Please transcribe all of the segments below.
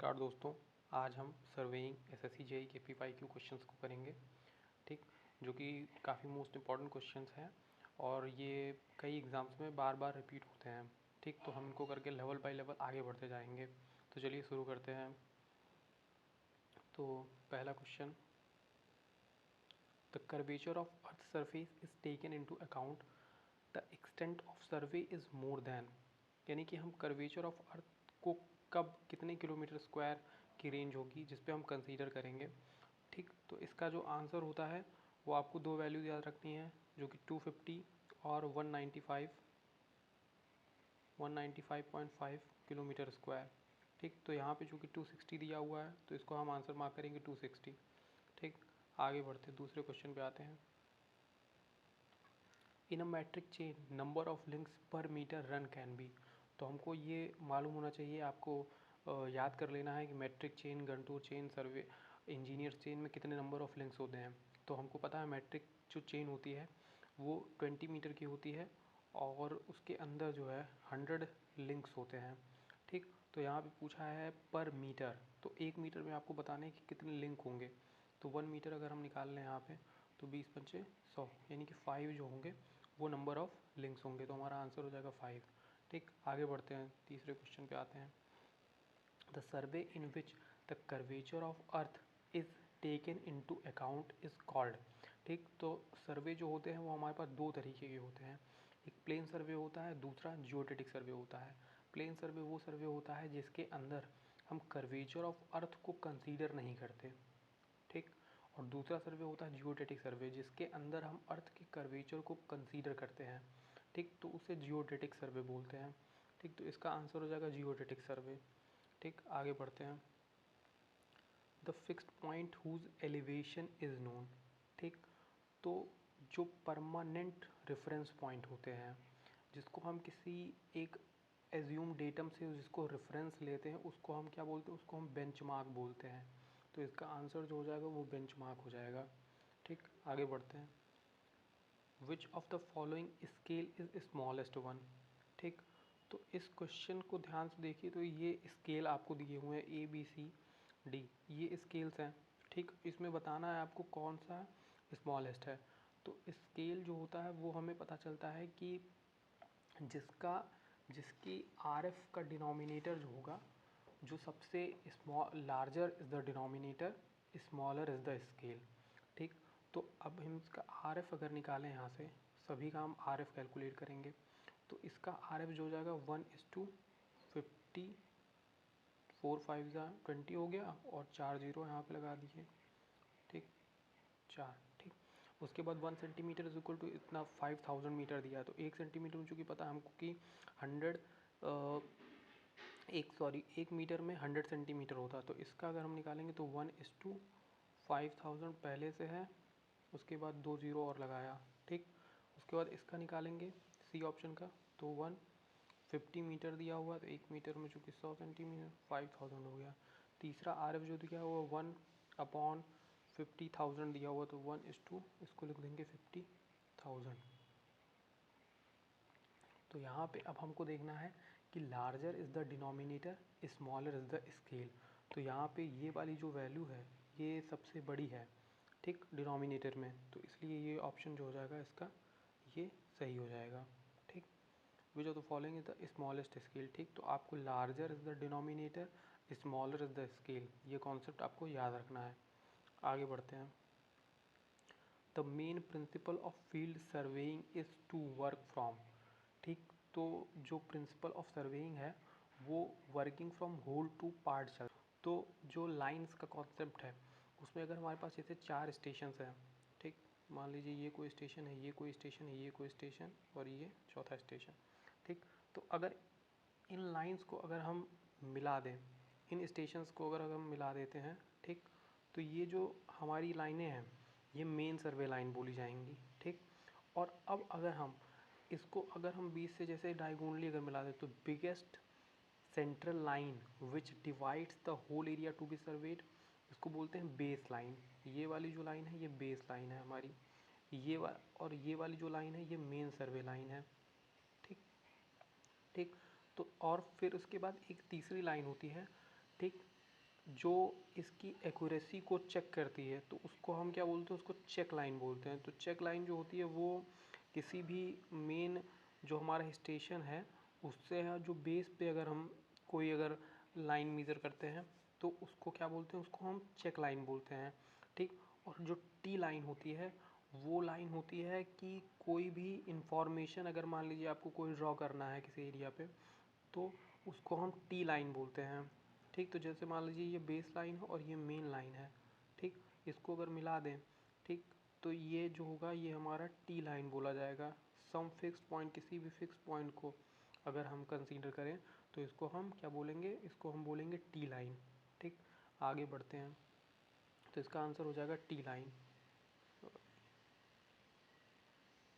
नमस्कार दोस्तों। आज हम सर्वेइंग एसएससी जेईई के पीवाईक्यू क्वेश्चंस को करेंगे, ठीक, जो कि काफ़ी मोस्ट इम्पॉर्टेंट क्वेश्चंस हैं और ये कई एग्ज़ाम्स में बार बार रिपीट होते हैं, ठीक। तो हम इनको करके लेवल बाय लेवल आगे बढ़ते जाएंगे। तो चलिए शुरू करते हैं। तो पहला question, the curvature of earth surface is taken into account the extent of survey is more than, यानी कि हम कर्वेचर ऑफ अर्थ को कब कितने किलोमीटर स्क्वायर की रेंज होगी जिस पे हम कंसीडर करेंगे, ठीक। तो इसका जो आंसर होता है वो आपको दो वैल्यू याद रखनी है, जो कि 250 और 195.5 किलोमीटर स्क्वायर, ठीक। तो यहाँ पे चूँकि 260 दिया हुआ है तो इसको हम आंसर मार्क करेंगे 260, ठीक। आगे बढ़ते दूसरे क्वेश्चन पे आते हैं। In a metric chain number of links per metre run can be. तो हमको ये मालूम होना चाहिए, आपको याद कर लेना है कि मैट्रिक चेन, गंटूर चेन, सर्वे इंजीनियर चेन में कितने नंबर ऑफ लिंक्स होते हैं। तो हमको पता है मैट्रिक जो चेन होती है वो 20 मीटर की होती है और उसके अंदर जो है 100 लिंक्स होते हैं, ठीक। तो यहाँ पे पूछा है पर मीटर, तो 1 मीटर में आपको बताना है कि कितने लिंक होंगे। तो 1 मीटर अगर हम निकाल लें यहाँ पे, तो 20 पंचे 100, यानी कि 5 जो होंगे वो नंबर ऑफ लिंक्स होंगे। तो हमारा आंसर हो जाएगा 5, ठीक। आगे बढ़ते हैं, तीसरे क्वेश्चन पे आते हैं। The survey in which the curvature of earth is taken into account is called, ठीक। तो सर्वे जो होते हैं वो हमारे पास दो तरीके के होते हैं, एक प्लेन सर्वे होता है, दूसरा जियोडेटिक सर्वे होता है। प्लेन सर्वे वो सर्वे होता है जिसके अंदर हम कर्वेचर ऑफ अर्थ को कंसीडर नहीं करते, ठीक। और दूसरा सर्वे होता है जियोडेटिक सर्वे, जिसके अंदर हम अर्थ के कर्वेचर को कंसीडर करते हैं, ठीक। तो उसे जियोडेटिक सर्वे बोलते हैं, ठीक। तो इसका आंसर हो जाएगा जियोडेटिक सर्वे, ठीक। आगे बढ़ते हैं। The fixed point whose elevation is known, ठीक। तो जो परमानेंट रेफरेंस पॉइंट होते हैं, जिसको हम किसी एक एज्यूम डेटम से जिसको रेफरेंस लेते हैं, उसको हम क्या बोलते हैं, उसको हम बेंचमार्क बोलते हैं। तो इसका आंसर जो हो जाएगा वो बेंचमार्क हो जाएगा, ठीक। आगे बढ़ते हैं। विच of the following scale is smallest one, ठीक। तो इस क्वेश्चन को ध्यान से देखिए, तो ये स्केल आपको दिए हुए हैं ABCD, ये स्केल्स हैं, ठीक। इसमें बताना है आपको कौन सा स्मॉलेस्ट है। तो स्केल जो होता है वो हमें पता चलता है कि जिसकी RF का डिनोमिनेटर जो होगा, जो सबसे larger is the denominator, smaller is the scale, ठीक। तो अब हम इसका RF अगर निकालें, यहाँ से सभी का हम RF कैलकुलेट करेंगे, तो इसका RF जो हो जाएगा 1:50, 4 5 20 हो गया और 4 जीरो यहाँ पे लगा दिए, ठीक, 4, ठीक। उसके बाद 1 सेंटीमीटर इज इक्वल टू इतना 5000 मीटर दिया है। तो 1 सेंटीमीटर में चूँकि पता है हमको कि 100 1 मीटर में 100 सेंटीमीटर होता है। तो इसका अगर हम निकालेंगे तो 1:5000 पहले से है, उसके बाद 2 जीरो और लगाया, ठीक। उसके बाद इसका निकालेंगे सी ऑप्शन का, तो 150 मीटर दिया हुआ, तो 1 मीटर में चूँकि 100 सेंटीमीटर 5000 हो गया। तीसरा RF जो दिया हुआ 1/50,000 दिया हुआ, तो 1:, इसको लिख देंगे 50,000। तो यहाँ पे अब हमको देखना है कि larger is the denominator, smaller is the scale. तो यहाँ पे ये वाली जो वैल्यू है ये सबसे बड़ी है, ठीक, डिनोमिनेटर में, तो इसलिए ये ऑप्शन जो हो जाएगा इसका ये सही हो जाएगा, ठीक। Which of the following is the smallest scale, ठीक। तो आपको larger is the denominator, smaller is the scale, ये कॉन्सेप्ट आपको याद रखना है। आगे बढ़ते हैं। The main principle of field surveying is to work from, ठीक। तो जो प्रिंसिपल ऑफ सर्वेइंग है वो working from whole to part चल। तो जो लाइंस का कॉन्सेप्ट है उसमें अगर हमारे पास जैसे 4 स्टेशंस हैं, ठीक, मान लीजिए ये कोई स्टेशन है, ये कोई स्टेशन है, ये कोई स्टेशन और ये चौथा स्टेशन, ठीक। तो अगर इन लाइंस को अगर हम मिला दें, इन स्टेशंस को अगर हम मिला देते हैं, ठीक, तो ये जो हमारी लाइनें हैं ये मेन सर्वे लाइन बोली जाएंगी, ठीक। और अब अगर हम इसको अगर हम 20 से जैसे डायगोनली अगर मिला दें, तो biggest central line which divides the whole area to be surveyed, इसको बोलते हैं बेस लाइन। ये वाली जो लाइन है ये बेस लाइन है हमारी, और ये वाली जो लाइन है ये मेन सर्वे लाइन है, ठीक, ठीक। तो और फिर उसके बाद एक तीसरी लाइन होती है, ठीक, जो इसकी एक्यूरेसी को चेक करती है तो उसको हम क्या बोलते हैं, उसको चेक लाइन बोलते हैं। तो चेक लाइन जो होती है वो किसी भी मेन जो हमारा स्टेशन है उससे जो बेस पे अगर हम कोई अगर लाइन मेज़र करते हैं तो उसको क्या बोलते हैं, उसको हम चेक लाइन बोलते हैं, ठीक। और जो टी लाइन होती है वो लाइन होती है कि कोई भी इंफॉर्मेशन अगर मान लीजिए आपको कोई ड्रॉ करना है किसी एरिया पे तो उसको हम टी लाइन बोलते हैं, ठीक। तो जैसे मान लीजिए ये बेस लाइन है और ये मेन लाइन है, ठीक। इसको अगर मिला दें, ठीक, तो ये जो होगा ये हमारा टी लाइन बोला जाएगा। सम फिक्स पॉइंट, किसी भी फिक्स पॉइंट को अगर हम कंसीडर करें तो इसको हम क्या बोलेंगे, इसको हम बोलेंगे टी लाइन, ठीक। आगे बढ़ते हैं तो इसका आंसर हो जाएगा टी लाइन,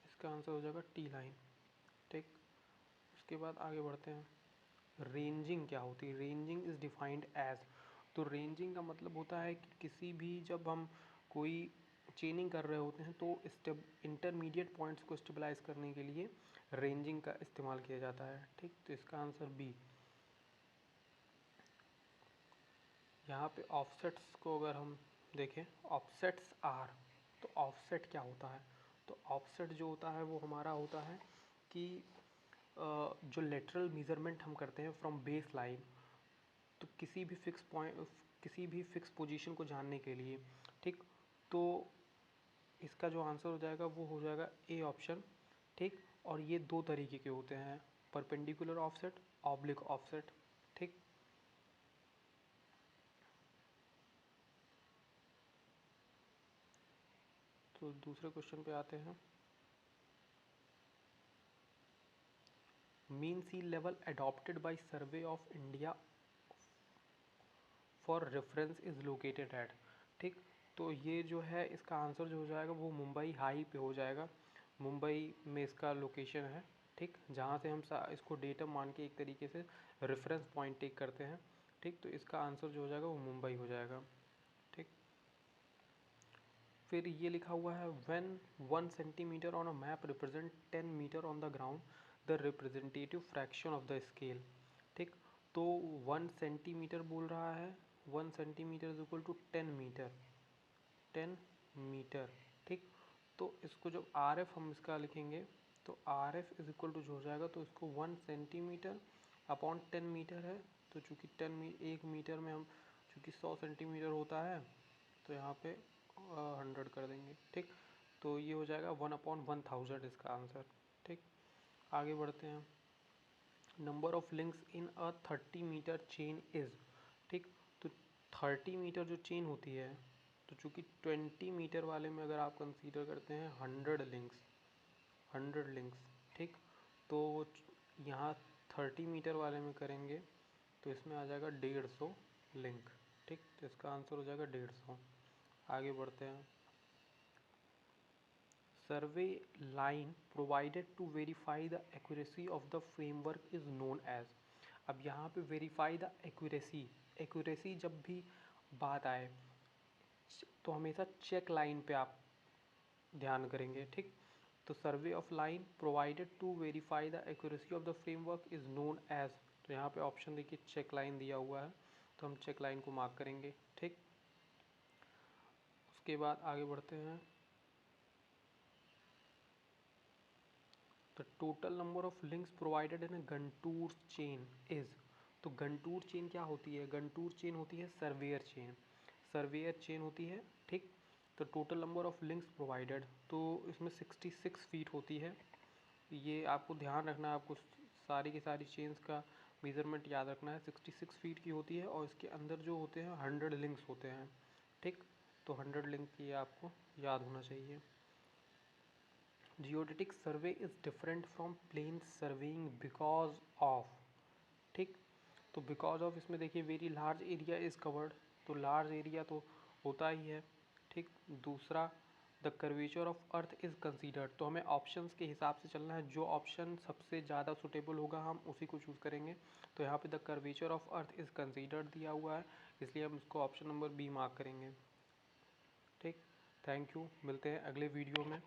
इसका आंसर हो जाएगा टी लाइन, ठीक। उसके बाद आगे बढ़ते हैं। रेंजिंग क्या होती है? रेंजिंग इज़ डिफाइंड एज, तो रेंजिंग का मतलब होता है कि किसी भी जब हम कोई चेनिंग कर रहे होते हैं तो इंटरमीडिएट पॉइंट्स को स्टेबलाइज करने के लिए रेंजिंग का इस्तेमाल किया जाता है, ठीक। तो इसका आंसर बी। यहाँ पे ऑफसेट्स को अगर हम देखें, ऑफसेट्स आर, तो ऑफसेट क्या होता है? तो ऑफसेट जो होता है वो हमारा होता है कि जो लेटरल मेजरमेंट हम करते हैं फ्रॉम बेस लाइन, तो किसी भी फिक्स पॉइंट, किसी भी फिक्स पोजीशन को जानने के लिए, ठीक। तो इसका जो आंसर हो जाएगा वो हो जाएगा ए ऑप्शन, ठीक। और ये दो तरीके के होते हैं, परपेंडिकुलर ऑफसेट, ऑब्लिक ऑफसेट, ठीक। तो दूसरे क्वेश्चन पे आते हैं। Mean sea level adopted by Survey of India for reference is located at, ठीक। तो ये जो है इसका आंसर जो हो जाएगा वो मुंबई हाई पे हो जाएगा। मुंबई में इसका लोकेशन है, ठीक, जहाँ से हम इसको डेटा मान के एक तरीके से रेफरेंस पॉइंट टेक करते हैं, ठीक। तो इसका आंसर जो हो जाएगा वो मुंबई हो जाएगा, ठीक। फिर ये लिखा हुआ है when 1 centimetre on a map represent 10 metre on the ground the representative fraction of the scale, ठीक। तो 1 सेंटीमीटर बोल रहा है, 1 centimetre is equal to 10 metre, 10 metre, ठीक। तो इसको जब आर एफ हम इसका लिखेंगे तो R F is equal to जो हो जाएगा, तो इसको 1 सेंटीमीटर अपॉन 10 मीटर है, तो चूँकि 1 मीटर में हम चूँकि 100 सेंटीमीटर होता है तो यहाँ पे 100 कर देंगे, ठीक। तो ये हो जाएगा 1/1000 इसका आंसर, ठीक। आगे बढ़ते हैं। Number of links in a 30 metre chain is, ठीक। तो 30 मीटर जो चेन होती है, तो चूँकि 20 मीटर वाले में अगर आप कंसीडर करते हैं 100 लिंक्स, 100 लिंक्स, ठीक। तो यहाँ 30 मीटर वाले में करेंगे तो इसमें आ जाएगा 150 लिंक, ठीक। तो इसका आंसर हो जाएगा 150। आगे बढ़ते हैं। Survey line provided to verify the accuracy of the framework is known as, अब यहाँ पे वेरीफाई द एक्यूरेसी, एक्यूरेसी जब भी बात आए तो हमेशा चेक लाइन पे आप ध्यान करेंगे, ठीक। तो survey of line provided to verify the accuracy of the framework is known as, तो यहाँ पे ऑप्शन देखिए चेक लाइन दिया हुआ है, तो हम चेक लाइन को मार्क करेंगे, ठीक। उसके बाद आगे बढ़ते हैं। The total number of links provided in a Guntur chain is, तो गंटूर चेन क्या होती है? गंटूर चेन होती है सर्वेयर चेन, सर्वेयर चेन होती है, ठीक। तो total number of links provided, तो इसमें 66 फीट होती है। ये आपको ध्यान रखना है, आपको सारी की सारी चेन्स का मेज़रमेंट याद रखना है। 66 फीट की होती है और इसके अंदर जो होते हैं 100 लिंक्स होते हैं, ठीक। तो 100 लिंक ये आपको याद होना चाहिए। Geodetic survey is different from plane surveying because of, ठीक। तो बिकॉज ऑफ इसमें देखिए very large area is covered, तो लार्ज एरिया तो होता ही है, ठीक। दूसरा the curvature of earth is considered, तो हमें ऑप्शंस के हिसाब से चलना है, जो ऑप्शन सबसे ज़्यादा सुटेबल होगा हम उसी को चूज़ करेंगे। तो यहाँ पे the curvature of earth is considered दिया हुआ है, इसलिए हम इसको ऑप्शन नंबर बी मार्क करेंगे, ठीक। थैंक यू, मिलते हैं अगले वीडियो में।